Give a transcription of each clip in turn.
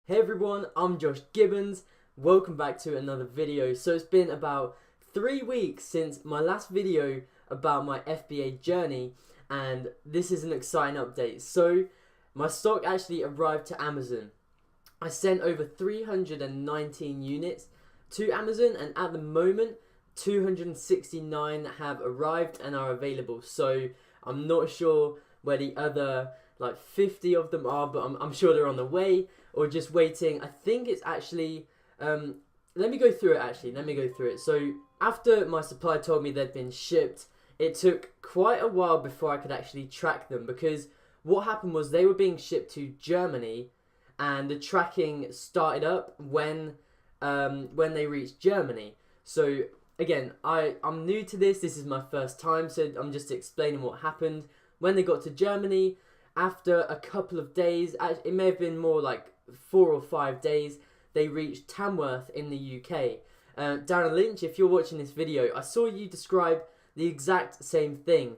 Hey everyone, I'm Josh Gibbons. Welcome back to another video. So it's been about 3 weeks since my last video about my FBA journey, and this is an exciting update. So my stock actually arrived to Amazon. I sent over 319 units to Amazon, and at the moment 269 have arrived and are available. So I'm not sure where the other 50 of them are, but I'm sure they're on the way or just waiting. I think it's actually, let me go through it. So after my supplier told me they'd been shipped, it took quite a while before I could actually track them, because what happened was they were being shipped to Germany and the tracking started up when they reached Germany. So again, I'm new to this is my first time, so I'm just explaining what happened. When they got to Germany, after a couple of days, it may have been more like 4 or 5 days, they reached Tamworth in the UK. Darren Lynch, if you're watching this video, I saw you describe the exact same thing.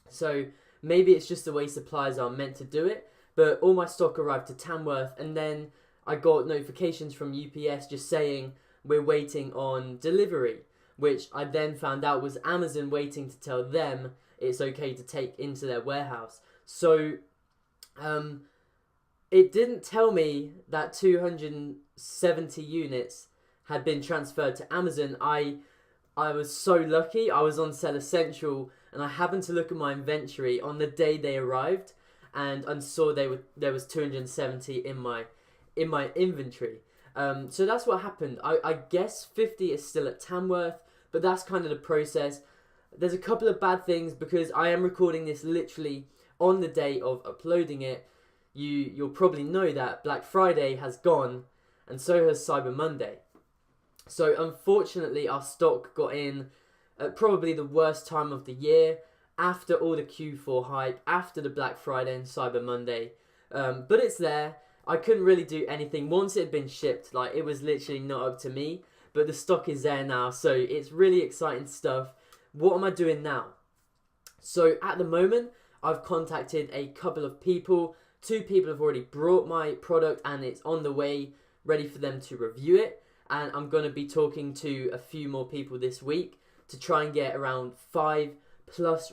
So maybe it's just the way suppliers are meant to do it, but all my stock arrived to Tamworth, and then I got notifications from UPS just saying we're waiting on delivery, which I then found out was Amazon waiting to tell them it's okay to take into their warehouse. So it didn't tell me that 270 units had been transferred to Amazon. I was so lucky. I was on Seller Central and I happened to look at my inventory on the day they arrived, and saw there was 270 in my inventory. So that's what happened. I guess 50 is still at Tamworth, but that's kind of the process. There's a couple of bad things because I am recording this literally on the day of uploading it. You'll probably know that Black Friday has gone, and so has Cyber Monday. So unfortunately our stock got in at probably the worst time of the year, after all the Q4 hype, after the Black Friday and Cyber Monday. But it's there. I couldn't really do anything once it had been shipped. It was literally not up to me, but the stock is there now, so it's really exciting stuff. What am I doing now? So at the moment, I've contacted a couple of people. 2 people have already brought my product and it's on the way, ready for them to review it. And I'm going to be talking to a few more people this week to try and get around 5+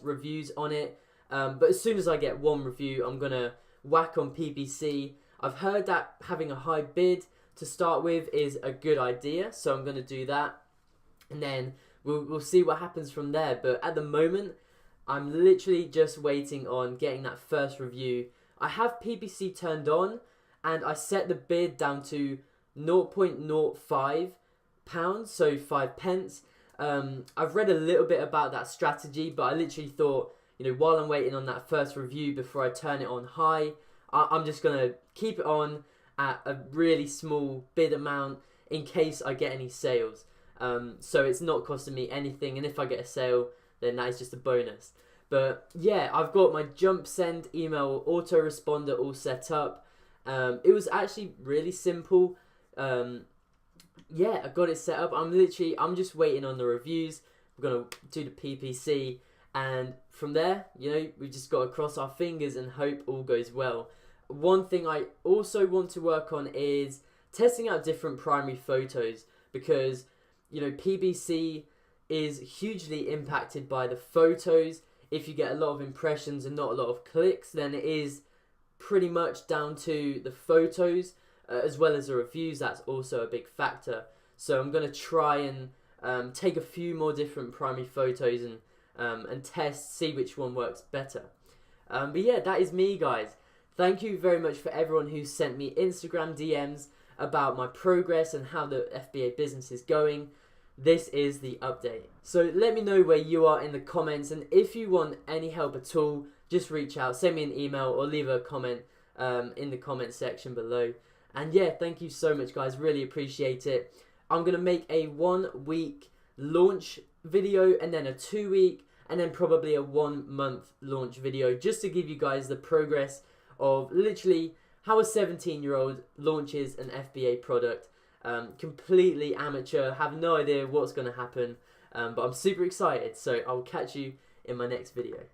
reviews on it. But as soon as I get 1 review, I'm going to whack on PPC. I've heard that having a high bid to start with is a good idea, so I'm going to do that. And then we'll see what happens from there. But at the moment, I'm literally just waiting on getting that first review. I have PPC turned on, and I set the bid down to £0.05, so 5 pence. I've read a little bit about that strategy, but I literally thought, while I'm waiting on that first review before I turn it on high, I'm just going to keep it on at a really small bid amount in case I get any sales. So it's not costing me anything, and if I get a sale, then that is just a bonus. But yeah, I've got my jump send email autoresponder all set up. It was actually really simple. Yeah, I got it set up. I'm just waiting on the reviews. We're gonna do the PPC, and from there, we just got to cross our fingers and hope all goes well. One thing I also want to work on is testing out different primary photos, because PPC is hugely impacted by the photos. If you get a lot of impressions and not a lot of clicks, then it is pretty much down to the photos, as well as the reviews. That's also a big factor. So I'm going to try and take a few more different primary photos and test, see which one works better. But yeah, that is me, guys. Thank you very much for everyone who sent me Instagram DMs about my progress and how the FBA business is going. This is the update. So let me know where you are in the comments, and if you want any help at all, just reach out, send me an email or leave a comment in the comment section below. And yeah, thank you so much, guys, really appreciate it. I'm going to make a 1-week launch video, and then a 2-week, and then probably a 1-month launch video, just to give you guys the progress of literally how a 17-year-old launches an FBA product. Completely amateur, have no idea what's going to happen, but I'm super excited, so I'll catch you in my next video.